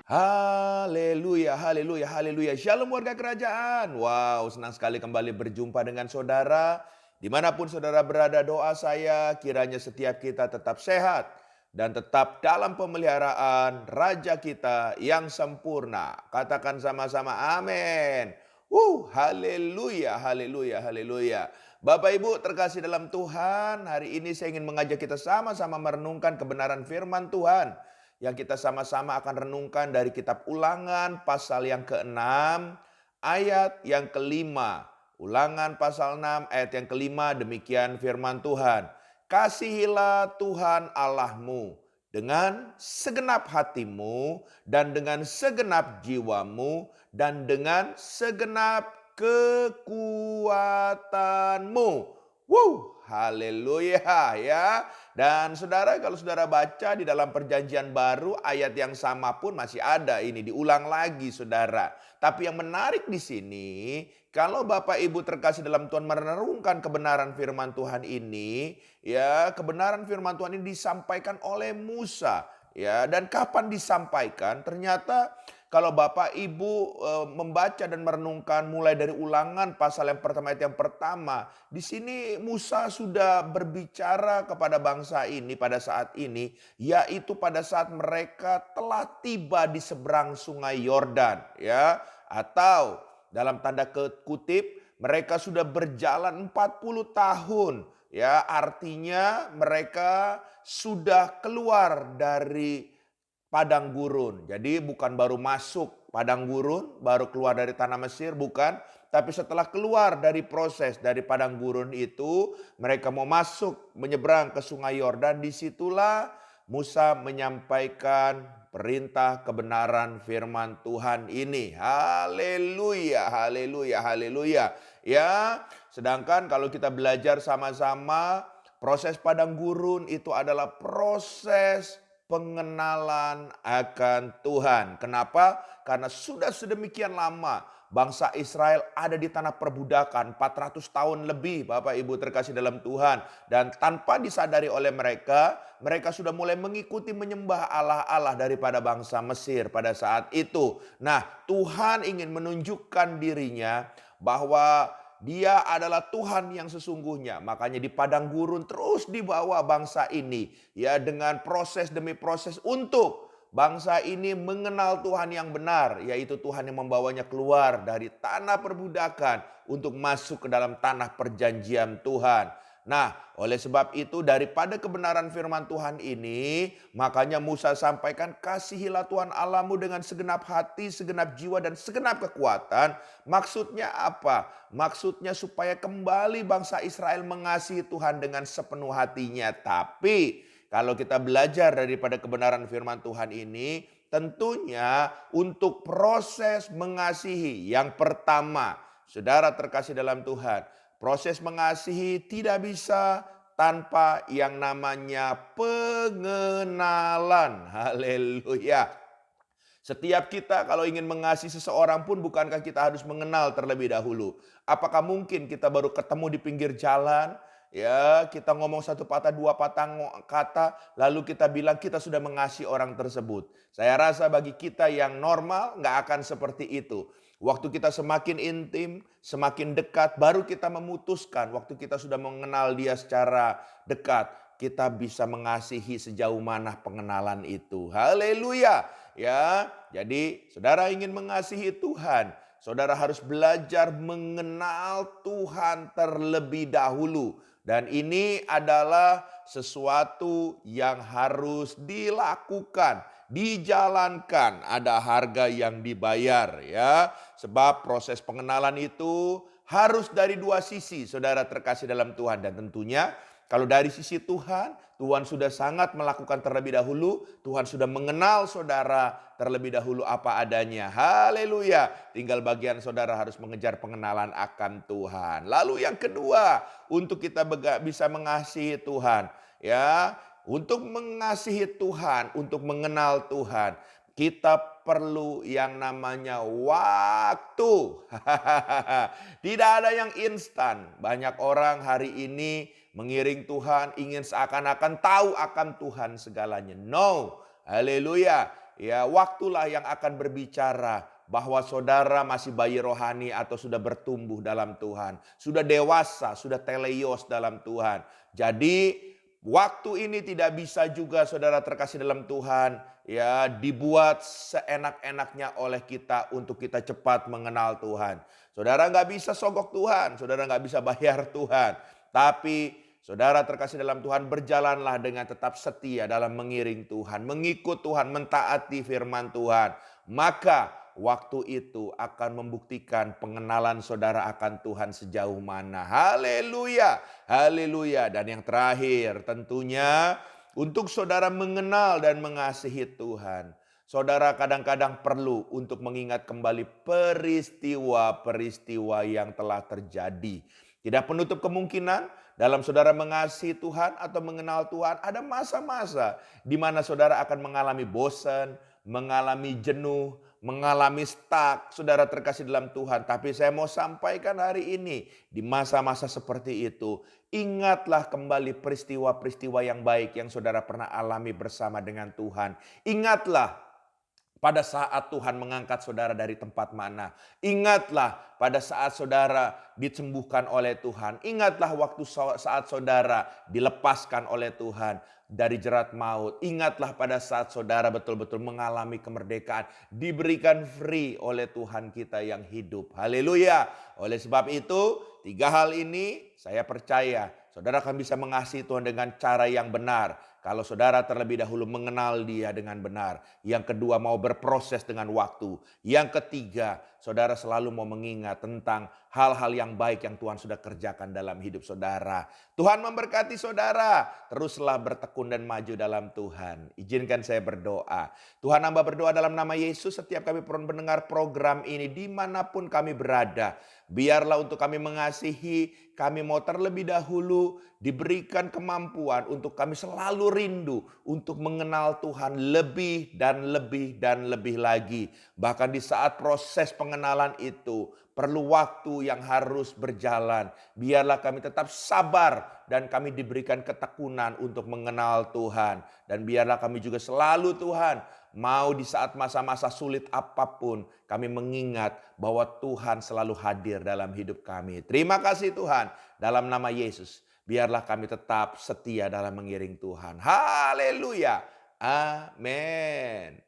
Haleluya, haleluya, haleluya. Shalom warga kerajaan. Wow, senang sekali kembali berjumpa dengan saudara. Dimanapun saudara berada, doa saya kiranya setiap kita tetap sehat dan tetap dalam pemeliharaan Raja kita yang sempurna. Katakan sama-sama amin. Haleluya, haleluya, haleluya. Bapak Ibu terkasih dalam Tuhan, hari ini saya ingin mengajak kita sama-sama merenungkan kebenaran firman Tuhan yang kita sama-sama akan renungkan dari kitab Ulangan pasal yang ke-6 ayat yang kelima. Ulangan pasal 6 ayat yang kelima, demikian firman Tuhan. Kasihilah Tuhan Allahmu dengan segenap hatimu dan dengan segenap jiwamu dan dengan segenap kekuatanmu. Haleluya ya. Dan saudara, kalau saudara baca di dalam perjanjian baru, ayat yang sama pun masih ada, ini diulang lagi saudara. Tapi yang menarik di sini, kalau Bapak Ibu terkasih dalam Tuhan merenungkan kebenaran firman Tuhan ini, ya, kebenaran firman Tuhan ini disampaikan oleh Musa. Ya, dan kapan disampaikan? Ternyata kalau Bapak Ibu membaca dan merenungkan mulai dari Ulangan pasal yang pertama ayat yang pertama, di sini Musa sudah berbicara kepada bangsa ini pada saat ini, yaitu pada saat mereka telah tiba di seberang Sungai Yordan, ya, atau dalam tanda kutip mereka sudah berjalan 40 tahun, ya, artinya mereka sudah keluar dari padang gurun. Jadi bukan baru masuk padang gurun, baru keluar dari tanah Mesir, bukan. Tapi setelah keluar dari proses dari padang gurun itu, mereka mau masuk menyeberang ke Sungai Yordan. Disitulah Musa menyampaikan perintah kebenaran firman Tuhan ini. Haleluya, haleluya, haleluya. Ya, sedangkan kalau kita belajar sama-sama, proses padang gurun itu adalah proses pengenalan akan Tuhan. Kenapa? Karena sudah sedemikian lama bangsa Israel ada di tanah perbudakan 400 tahun lebih, Bapak Ibu terkasih dalam Tuhan. Dan tanpa disadari oleh mereka, mereka sudah mulai mengikuti menyembah Allah-Allah daripada bangsa Mesir pada saat itu. Nah, Tuhan ingin menunjukkan dirinya bahwa dia adalah Tuhan yang sesungguhnya. Makanya di padang gurun terus dibawa bangsa ini, ya, dengan proses demi proses untuk bangsa ini mengenal Tuhan yang benar, yaitu Tuhan yang membawanya keluar dari tanah perbudakan untuk masuk ke dalam tanah perjanjian Tuhan. Nah, oleh sebab itu daripada kebenaran firman Tuhan ini, makanya Musa sampaikan, kasihilah Tuhan Allahmu dengan segenap hati, segenap jiwa, dan segenap kekuatan. Maksudnya apa? Maksudnya supaya kembali bangsa Israel mengasihi Tuhan dengan sepenuh hatinya. Tapi kalau kita belajar daripada kebenaran firman Tuhan ini, tentunya untuk proses mengasihi yang pertama, saudara terkasih dalam Tuhan, proses mengasihi tidak bisa tanpa yang namanya pengenalan. Haleluya. Setiap kita kalau ingin mengasihi seseorang pun, bukankah kita harus mengenal terlebih dahulu? Apakah mungkin kita baru ketemu di pinggir jalan, ya, kita ngomong satu patah dua patah kata, lalu kita bilang kita sudah mengasihi orang tersebut? Saya rasa bagi kita yang normal nggak akan seperti itu. Waktu kita semakin intim, semakin dekat, baru kita memutuskan. Waktu kita sudah mengenal dia secara dekat, kita bisa mengasihi sejauh mana pengenalan itu. Haleluya. Ya, jadi saudara ingin mengasihi Tuhan, saudara harus belajar mengenal Tuhan terlebih dahulu. Dan ini adalah sesuatu yang harus dilakukan, dijalankan, ada harga yang dibayar ya. Sebab proses pengenalan itu harus dari dua sisi, saudara terkasih dalam Tuhan. Dan tentunya kalau dari sisi Tuhan, Tuhan sudah sangat melakukan terlebih dahulu. Tuhan sudah mengenal saudara terlebih dahulu apa adanya. Haleluya. Tinggal bagian saudara harus mengejar pengenalan akan Tuhan. Lalu yang kedua, untuk kita bisa mengasihi Tuhan. Ya, untuk mengasihi Tuhan, untuk mengenal Tuhan, kita perlu yang namanya waktu. Tidak ada yang instan. Banyak orang hari ini mengiring Tuhan, ingin seakan-akan tahu akan Tuhan segalanya. No, haleluya. ya waktulah yang akan berbicara bahwa saudara masih bayi rohani atau sudah bertumbuh dalam Tuhan. Sudah dewasa, sudah teleios dalam Tuhan. Jadi waktu ini tidak bisa juga saudara terkasih dalam Tuhan ya dibuat seenak-enaknya oleh kita untuk kita cepat mengenal Tuhan. Saudara nggak bisa sogok Tuhan, saudara nggak bisa bayar Tuhan. Tapi saudara terkasih dalam Tuhan, berjalanlah dengan tetap setia dalam mengiring Tuhan, mengikut Tuhan, mentaati firman Tuhan. Maka waktu itu akan membuktikan pengenalan saudara akan Tuhan sejauh mana. Haleluya, haleluya. Dan yang terakhir tentunya untuk saudara mengenal dan mengasihi Tuhan. Saudara kadang-kadang perlu untuk mengingat kembali peristiwa-peristiwa yang telah terjadi. Tidak penutup kemungkinan dalam saudara mengasihi Tuhan atau mengenal Tuhan, ada masa-masa di mana saudara akan mengalami bosan, mengalami jenuh, mengalami stuck, saudara terkasih dalam Tuhan. Tapi saya mau sampaikan hari ini, di masa-masa seperti itu, ingatlah kembali peristiwa-peristiwa yang baik yang saudara pernah alami bersama dengan Tuhan. Ingatlah pada saat Tuhan mengangkat saudara dari tempat mana. Ingatlah pada saat saudara disembuhkan oleh Tuhan. Ingatlah waktu saat saudara dilepaskan oleh Tuhan dari jerat maut. Ingatlah pada saat saudara betul-betul mengalami kemerdekaan. Diberikan free oleh Tuhan kita yang hidup. Haleluya. Oleh sebab itu, 3 hal ini saya percaya saudara akan bisa mengasihi Tuhan dengan cara yang benar. Kalau saudara terlebih dahulu mengenal Dia dengan benar. Yang kedua, mau berproses dengan waktu. Yang ketiga, saudara selalu mau mengingat tentang hal-hal yang baik yang Tuhan sudah kerjakan dalam hidup saudara. Tuhan memberkati saudara. Teruslah bertekun dan maju dalam Tuhan. Izinkan saya berdoa. Tuhan, hamba berdoa dalam nama Yesus, setiap kami mendengar program ini dimanapun kami berada. Biarlah untuk kami mengasihi, kami mau terlebih dahulu diberikan kemampuan untuk kami selalu rindu untuk mengenal Tuhan lebih dan lebih dan lebih lagi. Bahkan di saat proses pengenalan itu perlu waktu yang harus berjalan. Biarlah kami tetap sabar dan kami diberikan ketekunan untuk mengenal Tuhan. Dan biarlah kami juga selalu Tuhan mau di saat masa-masa sulit apapun kami mengingat bahwa Tuhan selalu hadir dalam hidup kami. Terima kasih Tuhan, dalam nama Yesus. Biarlah kami tetap setia dalam mengiring Tuhan. Haleluya. Amin.